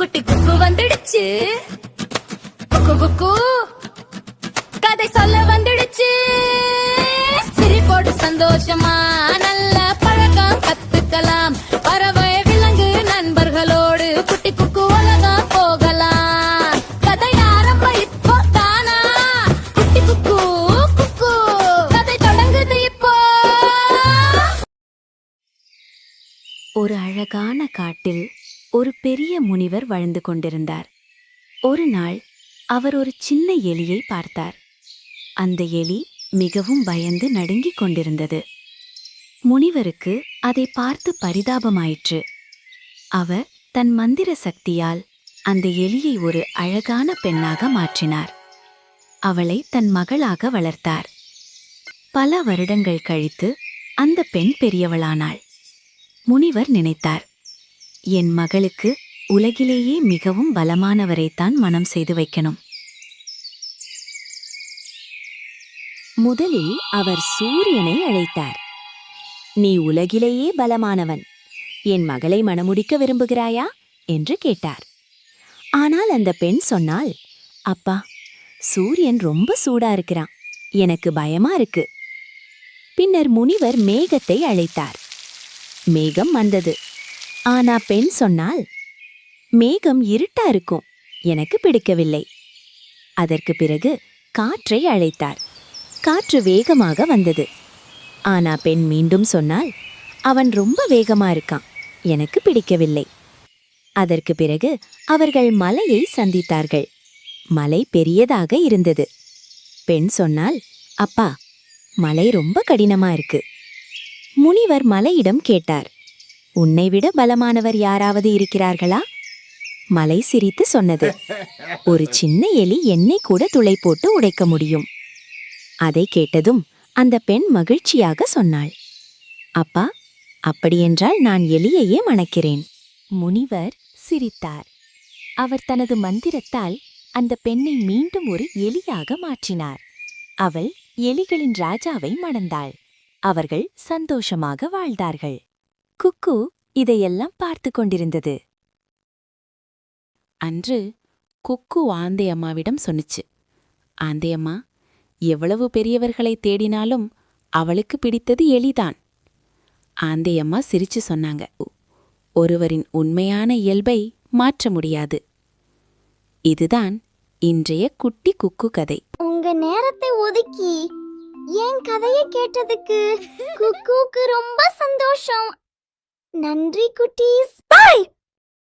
குட்டி குக்கு வந்துடுச்சு, குக்கு குக்கு கதை சொல்ல வந்துடுச்சு. சிரிப்போடு சந்தோஷமா நல்ல பழக்கம் கத்துக்கலாம். பறவை விலங்கு நண்பர்களோடு குட்டி குக்கு உலகம் போகலாம். கதை ஆரம்ப இப்போ தானா, குட்டி குக்கு குக்கு கதை தொடங்குது இப்போ. ஒரு அழகான காட்டில் ஒரு பெரிய முனிவர் வாழ்ந்து கொண்டிருந்தார். ஒரு நாள் அவர் ஒரு சின்ன எலியை பார்த்தார். அந்த எலி மிகவும் பயந்து நடுங்கிக் கொண்டிருந்தது. முனிவருக்கு அதை பார்த்து பரிதாபமாயிற்று. அவர் தன் மந்திர சக்தியால் அந்த எலியை ஒரு அழகான பெண்ணாக மாற்றினார். அவளை தன் மகளாக வளர்த்தார். பல வருடங்கள் கழித்து அந்த பெண் பெரியவளானாள். முனிவர் நினைத்தார், என் மகளுக்கு உலகிலேயே மிகவும் பலமானவரைத்தான் மனம் செய்து வைக்கணும். முதலில் அவர் சூரியனை அழைத்தார். நீ உலகிலேயே பலமானவன், என் மகளை மணமுடிக்க விரும்புகிறாயா என்று கேட்டார். ஆனால் அந்த பெண் சொன்னாள், அப்பா, சூரியன் ரொம்ப சூடா இருக்கிறான், எனக்கு பயமா இருக்கு. பின்னர் முனிவர் மேகத்தை அழைத்தார். மேகம் வந்தது. ஆனா பெண் சொன்னாள், மேகம் இருட்டா இருக்கும், எனக்கு பிடிக்கவில்லை. அதற்கு பிறகு காற்றை அழைத்தார். காற்று வேகமாக வந்தது. ஆனா பெண் மீண்டும் சொன்னாள், அவன் ரொம்ப வேகமா இருக்கான், எனக்கு பிடிக்கவில்லை. அதற்கு பிறகு அவர்கள் மலையை சந்தித்தார்கள். மலை பெரியதாக இருந்தது. பெண் சொன்னாள், அப்பா, மலை ரொம்ப கடினமா இருக்கு. முனிவர் மலையிடம் கேட்டார், உன்னை விட பலமானவர் யாராவது இருக்கிறார்களா? மலை சிரித்து சொன்னது, ஒரு சின்ன எலி என்னை கூட துளை போட்டு உடைக்க முடியும். அதை கேட்டதும் அந்த பெண் மகிழ்ச்சியாக சொன்னாள், அப்பா, அப்படியென்றால் நான் எலியையே மணக்கிறேன். முனிவர் சிரித்தார். அவர் தனது மந்திரத்தால் அந்த பெண்ணை மீண்டும் ஒரு எலியாக மாற்றினார். அவள் எலிகளின் ராஜாவை மணந்தாள். அவர்கள் சந்தோஷமாக வாழ்ந்தார்கள். குக்கு இதையெல்லாம் பார்த்து கொண்டிருந்தது. அன்று குக்கு ஆந்தையம்மாவிடம் சொன்னுச்சு, ஆந்தையம்மா, எவ்வளவு பெரியவர்களை தேடினாலும் அவளுக்கு பிடித்தது எலிதான். ஆந்தையம்மா சிரிச்சு சொன்னாங்க, ஒருவரின் உண்மையான இயல்பை மாற்ற முடியாது. இதுதான் இன்றைய குட்டி குக்கு கதை. உங்க நேரத்தை ஒதுக்கி என் கதையை கேட்டதுக்கு குக்குக்கு ரொம்ப சந்தோஷம். நன்றி குட்டீஸ்.